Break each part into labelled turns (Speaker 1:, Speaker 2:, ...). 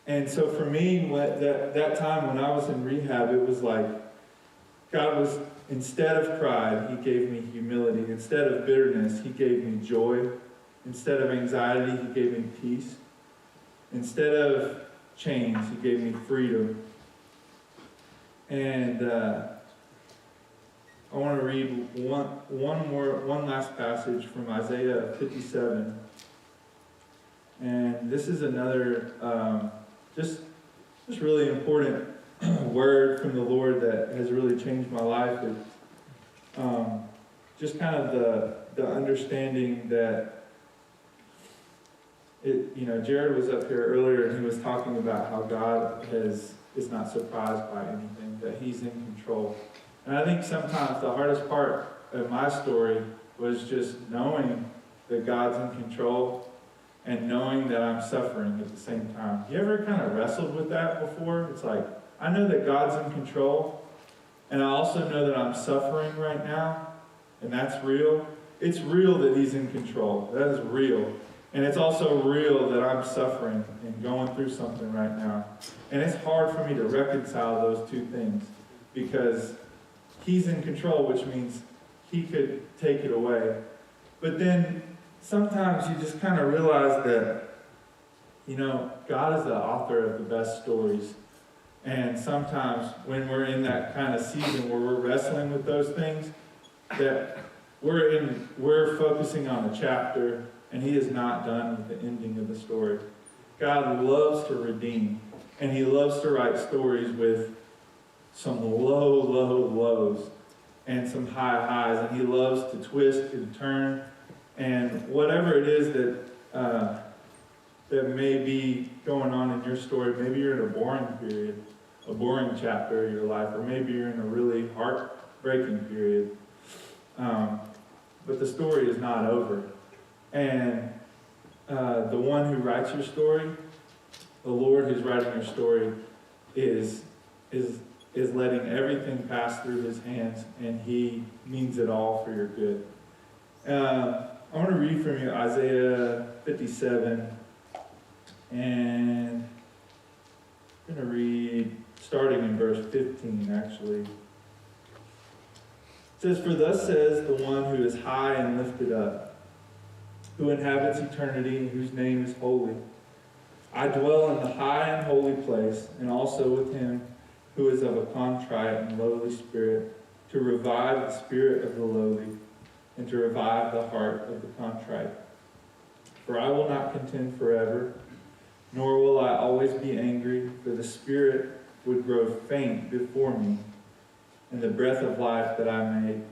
Speaker 1: And so for me, that time when I was in rehab, it was like God was, instead of pride, he gave me humility. Instead of bitterness, he gave me joy. Instead of anxiety, he gave me peace. Instead of chains, he gave me freedom. And I want to read one last passage from Isaiah 57. And this is another just really important word from the Lord that has really changed my life. Just kind of the understanding that Jared was up here earlier and he was talking about how God is not surprised by anything, that he's in control. And I think sometimes the hardest part of my story was just knowing that God's in control and knowing that I'm suffering at the same time. You ever kind of wrestled with that before? It's like, I know that God's in control, and I also know that I'm suffering right now, and that's real. It's real that he's in control. That is real. And it's also real that I'm suffering and going through something right now. And it's hard for me to reconcile those two things because he's in control, which means he could take it away. But then sometimes you just kind of realize that, God is the author of the best stories. And sometimes when we're in that kind of season where we're wrestling with those things, that we're focusing on a chapter, and he is not done with the ending of the story. God loves to redeem, and he loves to write stories with some low lows and some high highs, and he loves to twist and turn, and whatever it is that may be going on in your story. Maybe you're in a boring period, a boring chapter of your life, or maybe you're in a really heartbreaking period. But the story is not over. And the one who writes your story, the Lord who's writing your story, is letting everything pass through his hands, and he means it all for your good. I want to read from you Isaiah 57, and I'm going to read starting in verse 15, actually. It says, "For thus says the one who is high and lifted up, who inhabits eternity, and whose name is holy. I dwell in the high and holy place, and also with him who is of a contrite and lowly spirit, to revive the spirit of the lowly, and to revive the heart of the contrite. For I will not contend forever, nor will I always be angry, for the spirit would grow faint before me, and the breath of life that I made.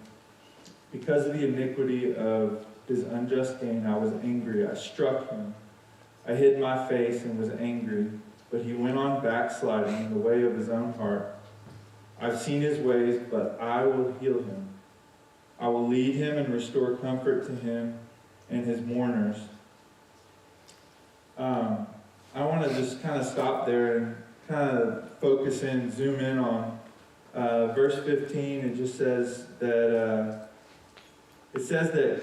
Speaker 1: Because of the iniquity of his unjust gain, I was angry. I struck him. I hid my face and was angry, but he went on backsliding in the way of his own heart. I've seen his ways, but I will heal him. I will lead him and restore comfort to him and his mourners." I want to just kind of stop there and kind of focus in, zoom in on verse 15. It just says that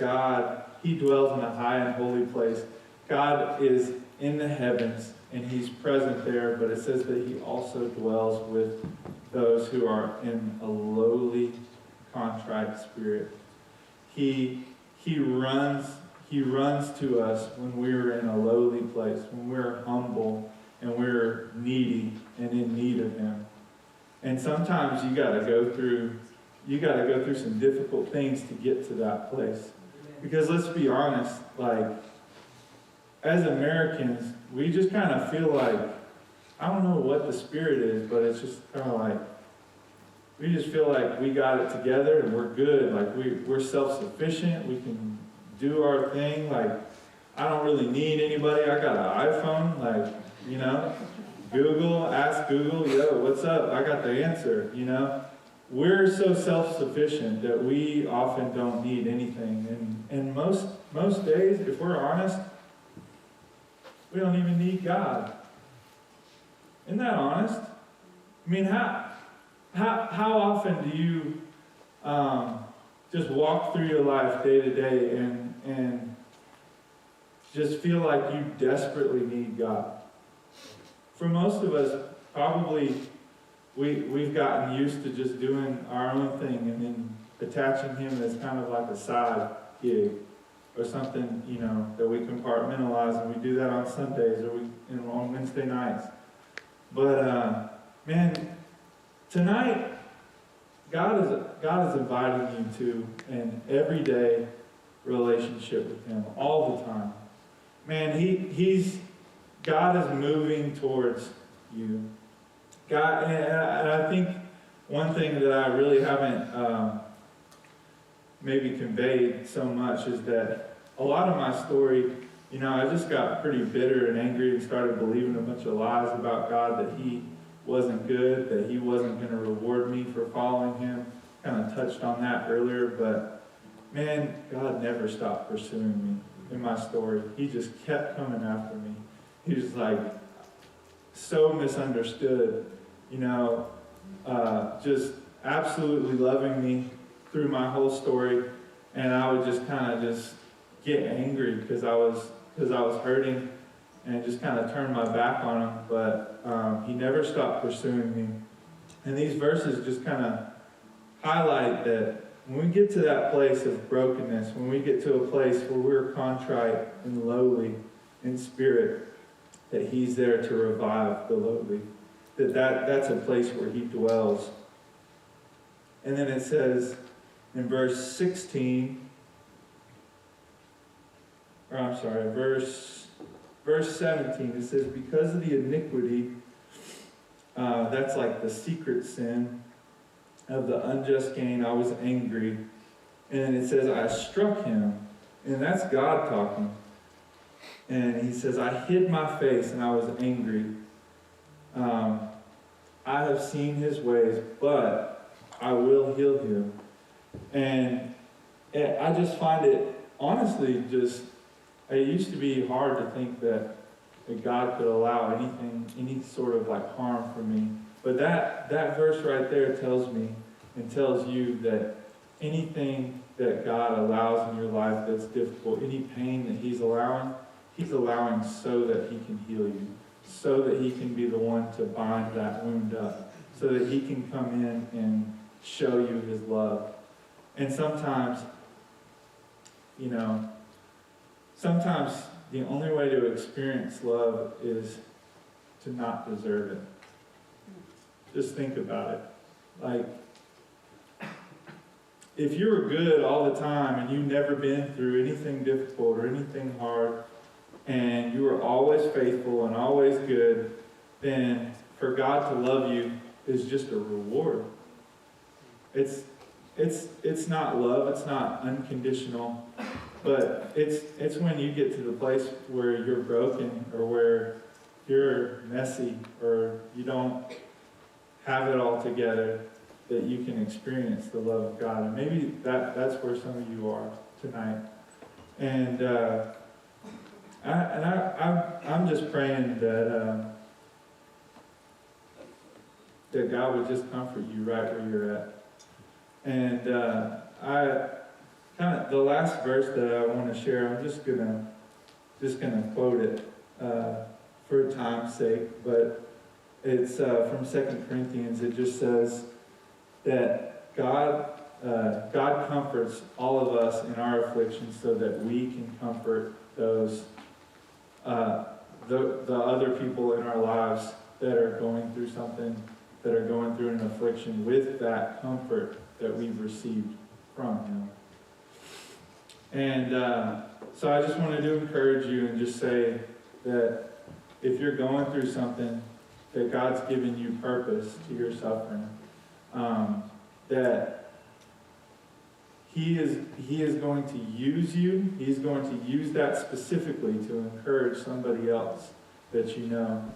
Speaker 1: God, he dwells in a high and holy place. God is in the heavens, and he's present there, but it says that he also dwells with those who are in a lowly, contrite spirit. He runs to us when we're in a lowly place, when we're humble and we're needy and in need of him. And sometimes you got to go through some difficult things to get to that place. Because let's be honest, like, as Americans, we just kind of feel like, I don't know what the spirit is, but it's just kind of like, we just feel like we got it together and we're good. Like, we're self-sufficient. We can do our thing. Like, I don't really need anybody. I got an iPhone. Like, ask Google, yo, what's up? I got the answer, We're so self-sufficient that we often don't need anything. And most days, if we're honest, we don't even need God. Isn't that honest? I mean, how often do you just walk through your life day to day and just feel like you desperately need God? for most of us, probably we've gotten used to just doing our own thing and then attaching him as kind of like a side gig or something, that we compartmentalize, and we do that on Sundays or on Wednesday nights. But man, tonight God is inviting you to an everyday relationship with him all the time. Man, God is moving towards you. God, and I think one thing that I really haven't maybe conveyed so much is that a lot of my story, I just got pretty bitter and angry and started believing a bunch of lies about God, that he wasn't good, that he wasn't going to reward me for following him. Kind of touched on that earlier, but man, God never stopped pursuing me in my story. He just kept coming after me. He was like so misunderstood, just absolutely loving me through my whole story, and I would just kind of just get angry because I was hurting, and just kind of turn my back on him. But he never stopped pursuing me. And these verses just kind of highlight that when we get to that place of brokenness, when we get to a place where we're contrite and lowly in spirit, that he's there to revive the lowly. That's a place where he dwells. And then it says in verse 16, verse 17, it says, because of the iniquity, that's like the secret sin of the unjust gain, I was angry. And then it says, I struck him. And that's God talking. And he says, I hid my face and I was angry. I have seen his ways, but I will heal him. And I just find it, honestly, it used to be hard to think that God could allow any sort of like harm for me. But that verse right there tells me and tells you that anything that God allows in your life that's difficult, any pain that he's allowing so that he can heal you, so that he can be the one to bind that wound up, so that he can come in and show you his love. And sometimes the only way to experience love is to not deserve it. Just think about it. Like, if you were good all the time and you've never been through anything difficult or anything hard, and you were always faithful and always good, then for God to love you is just a reward. It's not love, it's not unconditional, but it's when you get to the place where you're broken or where you're messy or you don't have it all together that you can experience the love of God. And maybe that's where some of you are tonight. And I'm just praying that God would just comfort you right where you're at. And the last verse that I want to share, I'm just gonna quote it for time's sake, but it's from 2 Corinthians. It just says that God comforts all of us in our afflictions so that we can comfort those the other people in our lives that are going through something, that are going through an affliction, with that comfort that we've received from him. And so I just wanted to encourage you and just say that if you're going through something, that God's given you purpose to your suffering, that He is going to use you. He's going to use that specifically to encourage somebody else that you know.